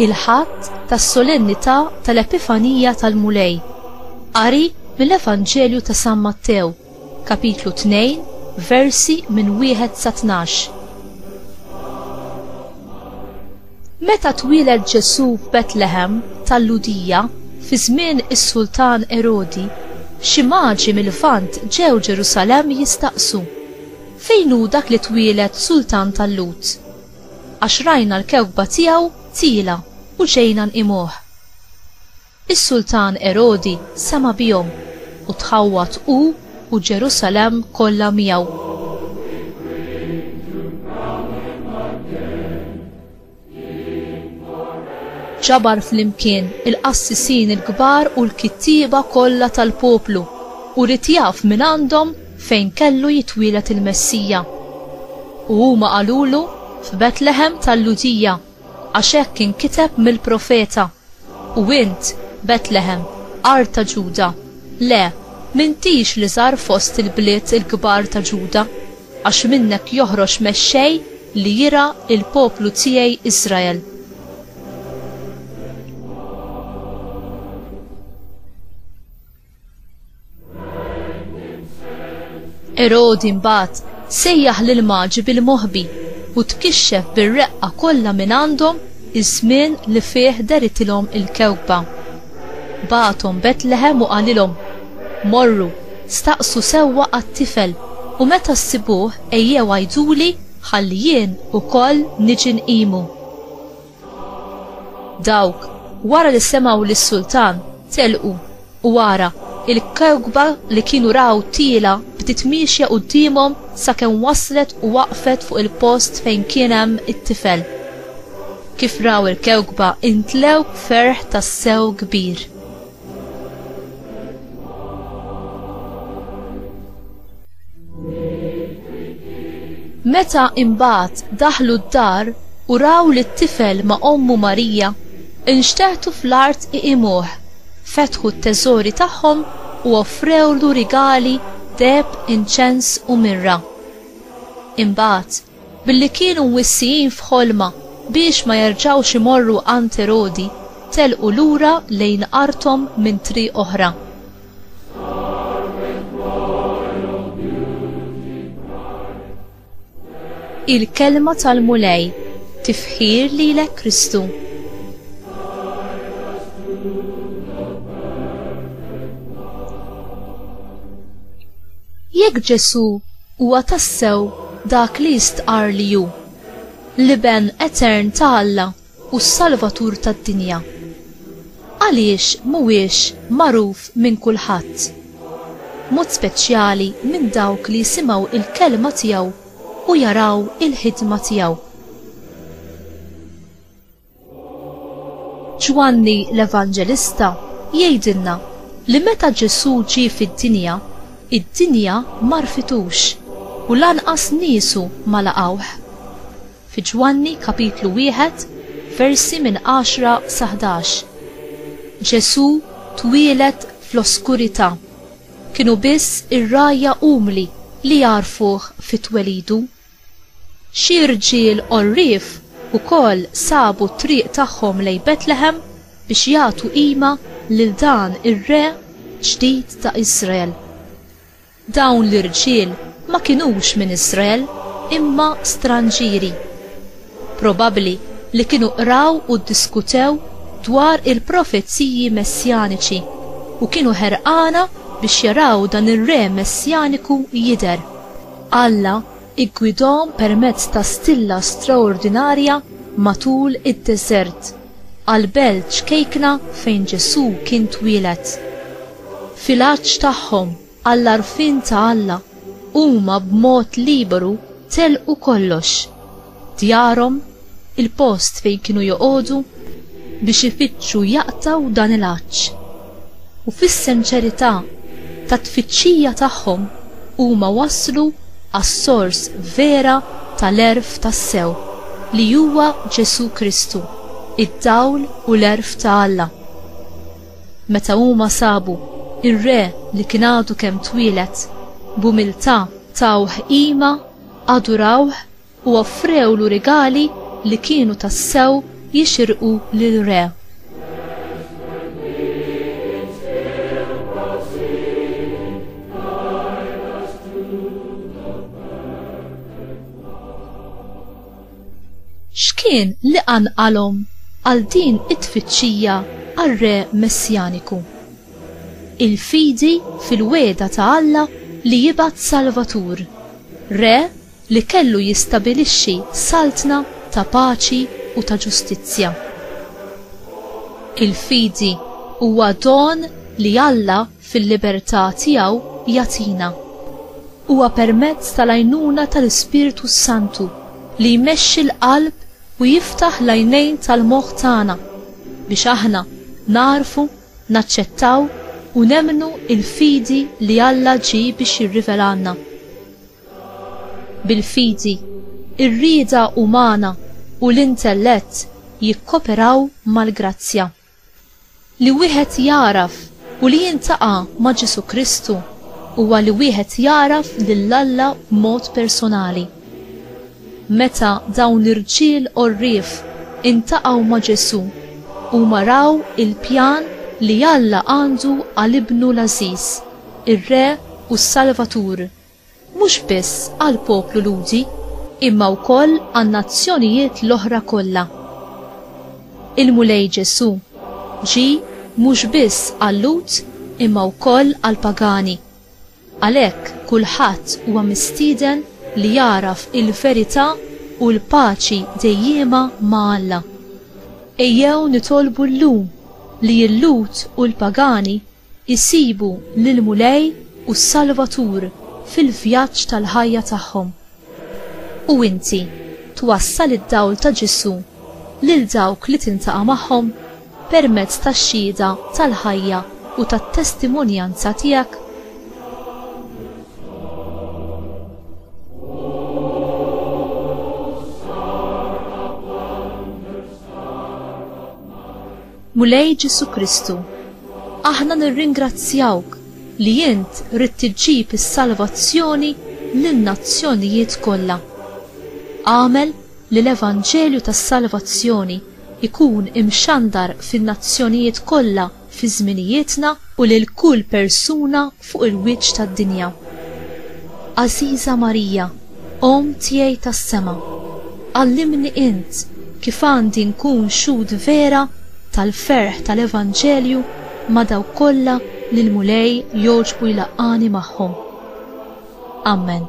il-ħadd tas-solennità tal-Epifanija tal-Mulej. Qari mill-Evanġelju ta' San Mattew, kapitlu 2, versi minn 1 sa 12. Meta twiled Ġesu f'Betlehem tal-Ludija fi żmien is-Sultan Erodi, xi maġi mill-Lvant ġew Ġerusalemm jistaqsu: fejn hu dak li twiled Sultan tal-Lut? Għax rajna l-kewkba tiegħu tila u ġejna nqimuh. Is-Sultan Erodi sema bihom u tħawwat hu u Ġerusalemm kollha miegħu. Ġabar flimkien il-qassisin il-kbar u l-kittieba kollha tal-poplu u rid jaf minn għandhom fejn kellu jitwielet il-Messija. U huma qalulu f'Betlehem tal-Ludija għax hekk inkiteb mill-profeta: u int, Betlehem, art ta' Ġuda, le, m'intix li żar fost il-bliet il-kbar ta' Ġuda, għax minnek joħroġ mexxej li jira il-poplu tiegħi Iżrael. Erodi mbagħad sejjaħ lil maġi bil-moħbi u tkixxef bir-reqqa kollha minn għandhom iż-żmien li fih deritilhom il-kewkba. Bagħathom Betlehem u qalilhom: morru, staqsu sewwa għat-tifel u meta ssibuh ejjew għajduli ħalli jien ukoll niġi nqimu. Dawk wara li semgħu lis-Sultan telqu u wara il-kewkba li kienu raw tila bdiet miexja qudiemhom sakemm waslet u waqfet fuq il-post fejn kien hemm it-tifel. Kif raw il-kewkba intlew ferħ tas-sew kbir. Meta imbagħad daħlu d-dar u raw li t-tifel ma' ommu Marija, inxteħtu fl-art iqimuh, fetħu t-teżori tagħhom u offrewlu rigali, deb, inċens u mirra. Imbagħad, billi kienu mwissijin f'ħolma biex ma jerġgħux imorru għand Erodi, telqu lura lejn qarthom minn triq oħra. Il-kelma tal-Mulej, tifħir lilek Kristu. Jekk Ġesu huwa tassew dak li jistqar li hu, l-iben etern ta' Alla u s-Salvatur tad-dinja, għaliex mhuwiex magħruf minn kulħadd, mod speċjali minn dawk li jisimgħu il-kelma tiegħu u jaraw il-ħidma tiegħu. Ġwanni l-Evanġelista jgħidilna li meta Ġesu ġie fid-dinja, id-dinja ma rfitux u lanqas niesu ma laqgħuh. Fi Ġwanni kapitlu 1 versi minn 10 sa 11. Ġesu twielet fl-oskurità. Kienu biss ir-rajja umli li jarfuh fit-twelidu. Xi rġiel qorrief ukoll sabu t-triq tagħhom lejn Betlehem biex jagħtu qima lil dan ir-re ġdid ta' Iżrael. Dawn l-irġiel ma kinux minn Iżrael imma stranġieri. Probabbli li kienu qraw u ddiskutew dwar il-profezziji messjaniċi u kienu ħerqana biex jaraw dan ir-re messjaniku jidher. Alla iggwidhom permezz ta' stilla straordinarja matul id-deżert għal belt ċkejkna fejn Ġesu kien twieled. Fil-għaġġ tagħhom għall-għarfien ta' Alla huma b'mod liberu telqu kollox, djarhom, il-post fejn kienu joqogħdu biex ifittxu jaqtaw dan il-għaġġ. U fis-sinċerità ta' tfittxija tagħhom huma waslu għas-sors vera tal-erf tas-sew li huwa Ġesu Kristu, id-dawl u l-erf ta' Alla. Meta huma sabu ir-re li kien għadu kemm twieled b'umiltà tawh qima, adurawh u offrewlu rigali li kienu tassew jixirqu lil-Re. X'kien li għalhom għal din it-tfittxija għar-Re Messjaniku? Il-fidi fil-weda ta' Alla li jibgħat Salvatur, Re li kellu jistabilixxi saltna ta' paċi u ta' ġustizzja. Il-fidi huwa don li Alla fil-libertà tiegħu jagħtina. Huwa permezz tal-għajnuna tal-Ispiritu Santu li jmexxi l-qalb u jiftaħ l-għajnejn tal-moħħ tagħna biex aħna narfu, naċċettaw u nemnu il-fidi li Alla ġie biex jirrivelanna. Bil-fidi, ir-rieda umana u l-intellett jikkoperaw mal-grazzja. Li wieħed jaraf u li jintaqa' ma' Ġesu Kristu huwa li wieħed jaraf lil Alla b'mod personali. Meta dawn l-irġiel orrif intaqgħu ma' Ġesu u maraw il-pjan li Alla għandu għal-ibnu l-Ażiż, ir-Re u s-Salvatur, mhux biss għall-poplu Ludi, imma wkoll għan-nazzjonijiet l-oħra kollha. Il-mulej Ġesu ġie mhux biss għal-Lut imma wkoll għall-pagani. Għalhekk kulħadd huwa mistieden li jaraf il-verità u l-paċi dejjema ma' Alla. Ejjew nitolbu llum li l-Lut u l-pagani jisibu lill-mulej u s-Salvatur fil-vjaġġ tal-ħajja tagħhom. U inti twassal id-dawl ta' Ġesu lil dawk li tintaqa' magħhom permezz tax-xhieda tal-ħajja u tat-testimonjanza tiegħek. Mulej Ġesu Kristu, aħna nirringrazzjawk li int rid tiġġib is-salvazzjoni lin-nazzjonijiet kollha. Għamel li l-Evanġelju tas-salvazzjoni ikun imxandar fin-nazzjonijiet kollha fi żminijietna u lil kull persuna fuq il-wiċċ tad-dinja. Għażiża Marija, Om tiegħi tas-sema, għallimni int kif għandi nkun xhud vera tal-ferħ tal-Evanġelju ma' dawk kollha li l-mulej jogħġbu jlaqqani magħhom. Amen.